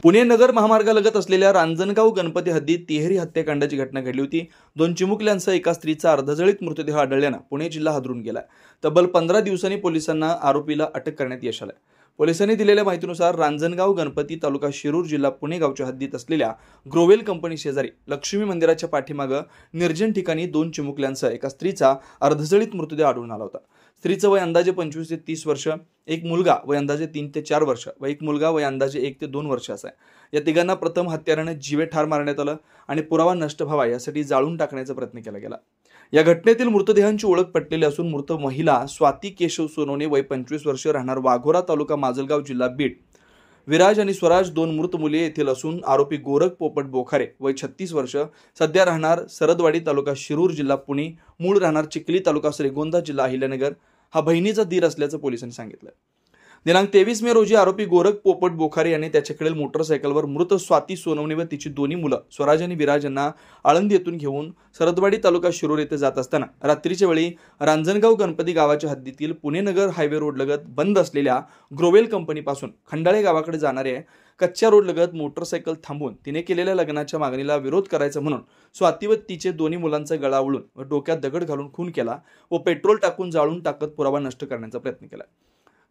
पुणे नगर महामार्गालगत असलेल्या रांजणगाव गणपती हद्दीत तिहेरी हत्याकांडाची घटना घडली होती। 2 चिमुकल्यांसह एका स्त्रीचा अर्धजळीत मृतदेह आढळल्याने पुणे जिल्हा हादरून गेला। तब्बल 15 दिवसांनी पोलिसांना आरोपीला अटक करण्यात यश आले। पोलिसांनी दिलेल्या माहितीनुसार रांजणगाव गणपती तालुका शिरूर जिल्हा पुणे गावच्या हद्दीत असलेल्या ग्रोवेल कंपनी शेजारी लक्ष्मी मंदिराच्या पाठीमागे निर्जन ठिकाणी 2 चिमुकल्यांसह एका स्त्रीचा अर्धजळीत मृतदेह आढळून आला होता। स्त्रीचं वय अंदाजे 25 ते 30 वर्ष, एक मुलगा वय अंदाजे 3 ते 4 वर्ष व एक मुलगा वय अंदाजे 1 ते 2 वर्ष असा आहे। या तिघांना प्रथम हत्याराने जीवे ठार मारण्यात आलं आणि पुरावा नष्ट व्हावा यासाठी जाळून टाकण्याचा प्रयत्न केला गेला। या घटनेतील मृतदेहांची ओळख पटलेली असून मृत महिला स्वाती केशव सोनवणे वय 25 वर्ष राहणार वाघोरा तालुका माजलगाव जिल्हा बीड, विराज आणि स्वराज 2 मृत मुले येथील असून आरोपी गोरख पोपट बोखारे वय 36 वर्ष सध्या राहणार सरदवाडी तालुका शिरूर जिल्हा पुणे, मूळ राहणार चिखली तालुका श्रीगोंदा जिल्हा अहिल्यानगर हा बहिणीचा दीर असल्याचं पोलिसांनी सांगितलं। दिनांक 23 मे रोजी आरोपी गोरख पोपट बोखारे यांनी त्याच्याकडील मोटरसायकलवर मृत स्वाती सोनवणे व तिची दोन्ही मुलं स्वराज आणि विराज यांना आळंदी येथून घेऊन सरदवाडी तालुका शिरूर येथे जात असताना रात्रीच्या वेळी रांजणगाव गणपती गावाच्या हद्दीतील पुणे नगर हायवे रोड लगत बंद असलेल्या ग्रोवेल कंपनीपासून खंडाळे गावाकडे जाणारे कच्च्या रोड लगत मोटरसायकल थांबवून तिने केलेल्या लग्नाच्या मागणीला विरोध करायचा म्हणून स्वाती व तिचे दोन्ही मुलांचा गळा आवळून व डोक्यात दगड घालून खून केला व पेट्रोल टाकून जाळून टाकत पुरावा नष्ट करण्याचा प्रयत्न केला।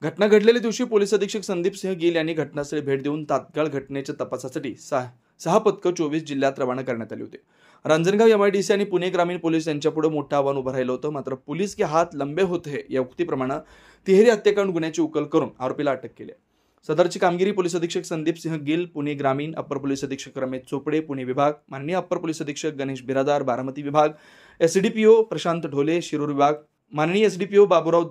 घटना घडलेल्या दिवशी पोलीस अधीक्षक संदीप सिंह गिल यांनी घटनास्थळी भेट देऊन तात्काळ घटनेच्या तपासासाठी 6 पथकं 24 जिल्ह्यात रवाना करण्यात आली होती। रांजणगाव MIDC आणि पुणे ग्रामीण पोलीस यांच्यापुढे मोठं आव्हान उभं राहिलं होतं। मात्र पोलीस के हात लंबे होते हैं या उक्तीप्रमाणे तिहेरी हत्याकांड गुन्ह्याची उकल करून आरोपीला अटक केली। सदरची कामगिरी पोलीस अधीक्षक संदीप सिंह गिल पुणे ग्रामीण, अप्पर पोलीस अधीक्षक रमेश चोपडे पुणे विभाग, माननीय अप्पर पोलीस अधीक्षक गणेश बिरादार बारामती विभाग, SDPO प्रशांत ढोले शिरूर विभाग, माननीय SDPO बाबूराव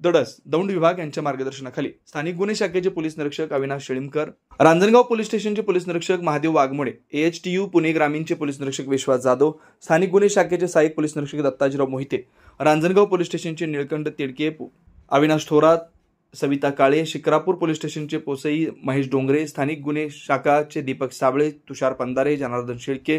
दडस दौंड विभाग यांच्या मार्गदर्शनाखाली स्थानिक गुन्हे शाखेचे पोलीस निरीक्षक अविनाश शेळीमकर, रांजणगाव पोलीस स्टेशनचे पोलीस निरीक्षक महादेव वाघमोडे, AHTU पुणे ग्रामीणचे पोलीस निरीक्षक विश्वास जाधव, स्थानिक गुन्हे शाखेचे सहाय्यक पोलीस निरीक्षक दत्ताजीराव मोहिते, रांजणगाव पोलीस स्टेशनचे निळकंठ तिडके, अविनाश थोरात, सविता काळे, शिक्रापूर पोलीस स्टेशनचे पोसई महेश डोंगरे, स्थानिक गुन्हे शाखाचे दीपक साबळे, तुषार पंधारे, जनार्दन शेळके,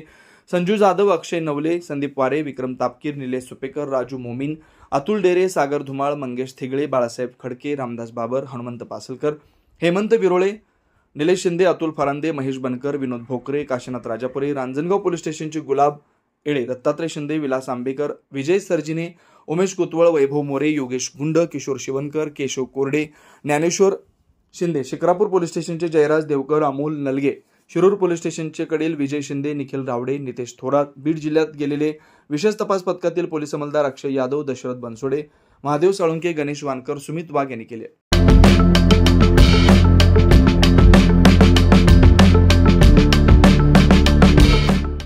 संजू जाधव, अक्षय नवले, संदीप वारे, विक्रम तापकीर, निलेश सुपेकर, राजू मोमीन, अतुल डेरे, सागर धुमाळ, मंगेश थिगळे, बाळासाहेब खडके, रामदास बाबर, हनुमंत पासलकर, हेमंत विरोळे, निलेश शिंदे, अतुल फरांदे, महेश बनकर, विनोद भोकरे, काशीनाथ राजापुरे, रांजणगाव पोलीस स्टेशनचे गुलाब एळे, दत्तात्रय शिंदे, विलास आंबेकर, विजय सरजिने, उमेश कुतवळ, वैभव मोरे, योगेश गुंड, किशोर शिवनकर, केशव कोरडे, ज्ञानेश्वर शिंदे, शिक्रापूर पोलीस स्टेशनचे जयराज देवकर, अमोल नलगे, शिरूर पोलीस स्टेशनचे कडील विजय शिंदे, निखिल रावडे, नितेश थोरात, बीड जिल्ह्यात गेलेले विशेष तपास पथकातील पोलीस अंमलदार अक्षय यादव, दशरथ बनसोडे, महादेव साळुंके, गणेश वानकर, सुमित वाघ यांनी केले।